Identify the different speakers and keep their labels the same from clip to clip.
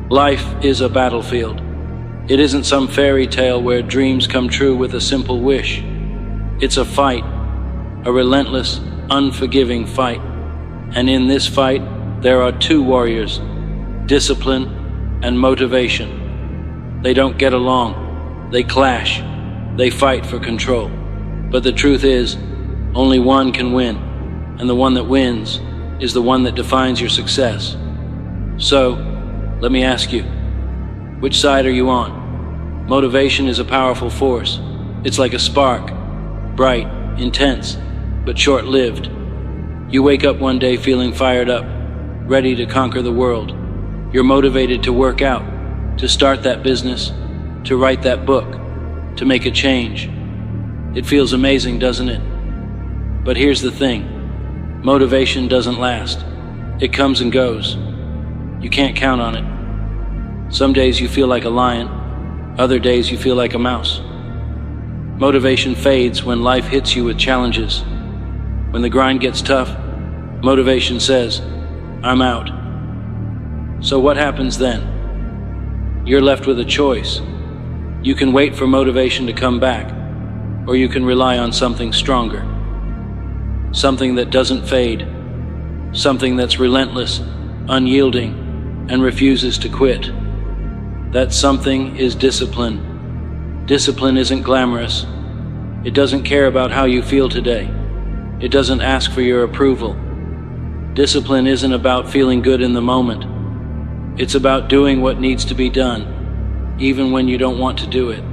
Speaker 1: Life is a battlefield. It isn't some fairy tale where dreams come true with a simple wish. It's a fight, a relentless, unforgiving fight. And in this fight, there are two warriors, discipline and motivation. They don't get along, they clash, they fight for control. But the truth is, only one can win, and the one that wins is the one that defines your success. So, let me ask you, which side are you on? Motivation is a powerful force. It's like a spark, bright, intense, but short-lived. You wake up one day feeling fired up, ready to conquer the world. You're motivated to work out, to start that business, to write that book, to make a change. It feels amazing, doesn't it? But here's the thing. Motivation doesn't last. It comes and goes. You can't count on it. Some days you feel like a lion, other days you feel like a mouse. Motivation fades when life hits you with challenges. When the grind gets tough, motivation says, "I'm out." So what happens then? You're left with a choice. You can wait for motivation to come back, or you can rely on something stronger. Something that doesn't fade. Something that's relentless, unyielding, and refuses to quit. That something is discipline. Discipline isn't glamorous. It doesn't care about how you feel today. It doesn't ask for your approval. Discipline isn't about feeling good in the moment. It's about doing what needs to be done, even when you don't want to do it.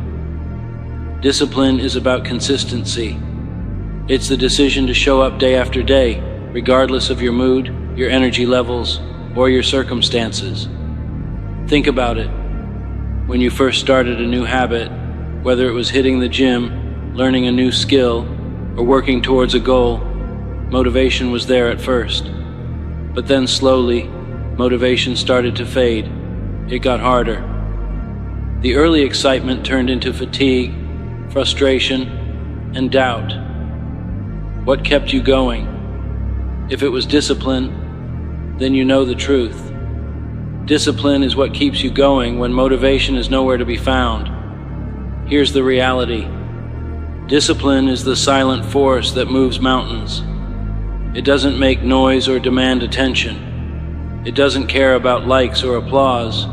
Speaker 1: Discipline is about consistency. It's the decision to show up day after day, regardless of your mood, your energy levels, or your circumstances. Think about it. When you first started a new habit, whether it was hitting the gym, learning a new skill, or working towards a goal, motivation was there at first. But then slowly, motivation started to fade. It got harder. The early excitement turned into fatigue, frustration, and doubt. What kept you going? If it was discipline, then you know the truth. Discipline is what keeps you going when motivation is nowhere to be found. Here's the reality. Discipline is the silent force that moves mountains. It doesn't make noise or demand attention. It doesn't care about likes or applause.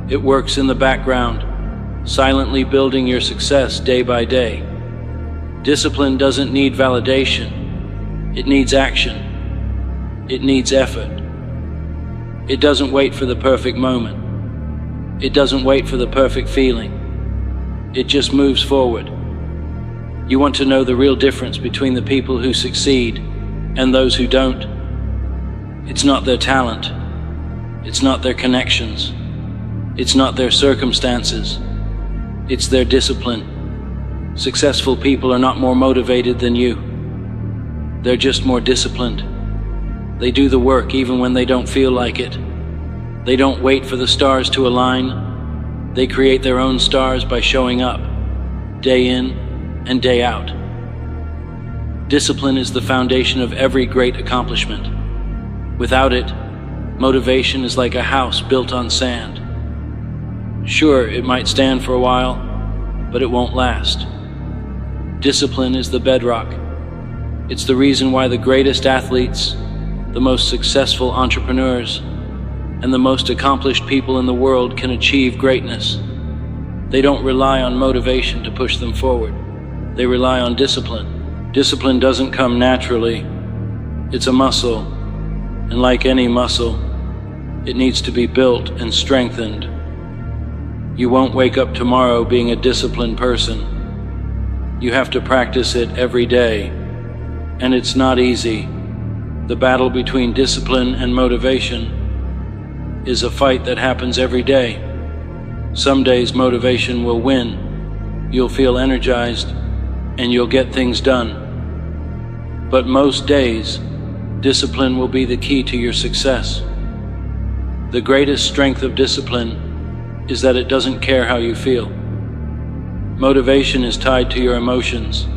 Speaker 1: It works in the background, silently building your success day by day. Discipline doesn't need validation. It needs action. It needs effort. It doesn't wait for the perfect moment. It doesn't wait for the perfect feeling. It just moves forward. You want to know the real difference between the people who succeed and those who don't? It's not their talent. It's not their connections. It's not their circumstances. It's their discipline. Successful people are not more motivated than you. They're just more disciplined. They do the work even when they don't feel like it. They don't wait for the stars to align. They create their own stars by showing up, day in and day out. Discipline is the foundation of every great accomplishment. Without it, motivation is like a house built on sand. Sure, it might stand for a while, but it won't last. Discipline is the bedrock. It's the reason why the greatest athletes, the most successful entrepreneurs, and the most accomplished people in the world can achieve greatness. They don't rely on motivation to push them forward. They rely on discipline. Discipline doesn't come naturally. It's a muscle, and like any muscle, it needs to be built and strengthened. You won't wake up tomorrow being a disciplined person. You have to practice it every day, and it's not easy. The battle between discipline and motivation is a fight that happens every day. Some days motivation will win. You'll feel energized, and you'll get things done. But most days, discipline will be the key to your success. The greatest strength of discipline is that it doesn't care how you feel. Motivation is tied to your emotions,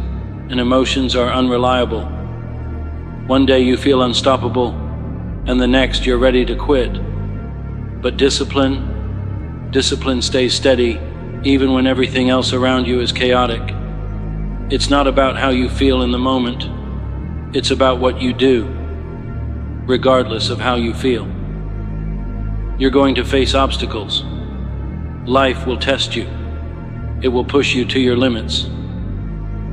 Speaker 1: and emotions are unreliable. One day you feel unstoppable, and the next you're ready to quit. But discipline Discipline stays steady even when everything else around you is chaotic. It's not about how you feel in the moment. It's about what you do, regardless of how you feel. You're going to face obstacles. Life will test you. It will push you to your limits.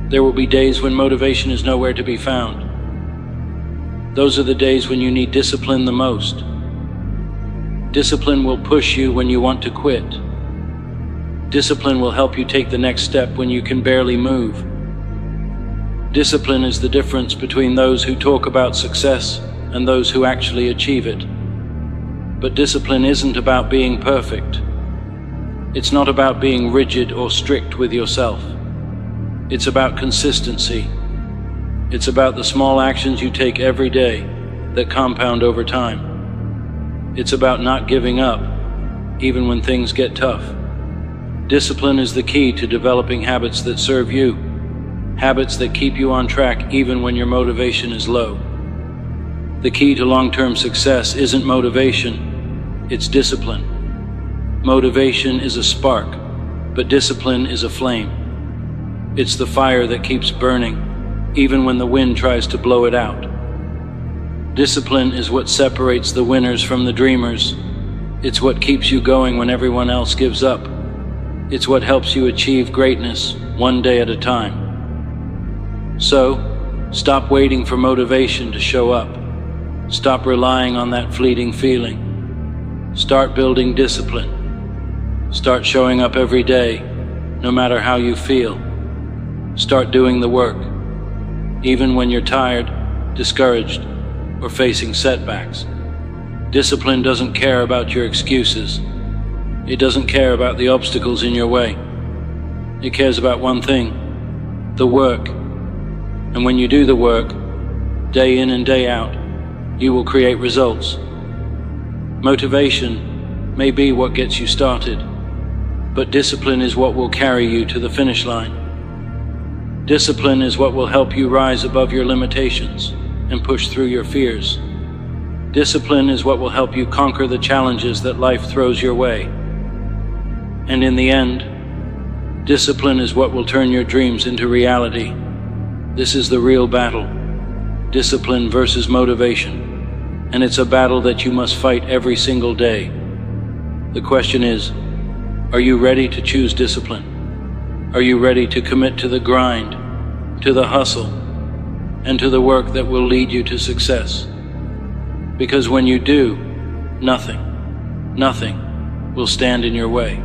Speaker 1: There will be days when motivation is nowhere to be found. Those are the days when you need discipline the most. Discipline will push you when you want to quit. Discipline will help you take the next step when you can barely move. Discipline is the difference between those who talk about success and those who actually achieve it. But discipline isn't about being perfect. It's not about being rigid or strict with yourself. It's about consistency. It's about the small actions you take every day that compound over time. It's about not giving up, even when things get tough. Discipline is the key to developing habits that serve you, habits that keep you on track even when your motivation is low. The key to long-term success isn't motivation, it's discipline. Motivation is a spark, but discipline is a flame. It's the fire that keeps burning, even when the wind tries to blow it out. Discipline is what separates the winners from the dreamers. It's what keeps you going when everyone else gives up. It's what helps you achieve greatness one day at a time. So, stop waiting for motivation to show up. Stop relying on that fleeting feeling. Start building discipline. Start showing up every day, no matter how you feel. Start doing the work, even when you're tired, discouraged, or facing setbacks. Discipline doesn't care about your excuses. It doesn't care about the obstacles in your way. It cares about one thing, the work. And when you do the work, day in and day out, you will create results. Motivation may be what gets you started, but discipline is what will carry you to the finish line. Discipline is what will help you rise above your limitations and push through your fears. Discipline is what will help you conquer the challenges that life throws your way. And in the end, discipline is what will turn your dreams into reality. This is the real battle, discipline versus motivation. And it's a battle that you must fight every single day. The question is, are you ready to choose discipline? Are you ready to commit to the grind, to the hustle, and to the work that will lead you to success? Because when you do, nothing will stand in your way.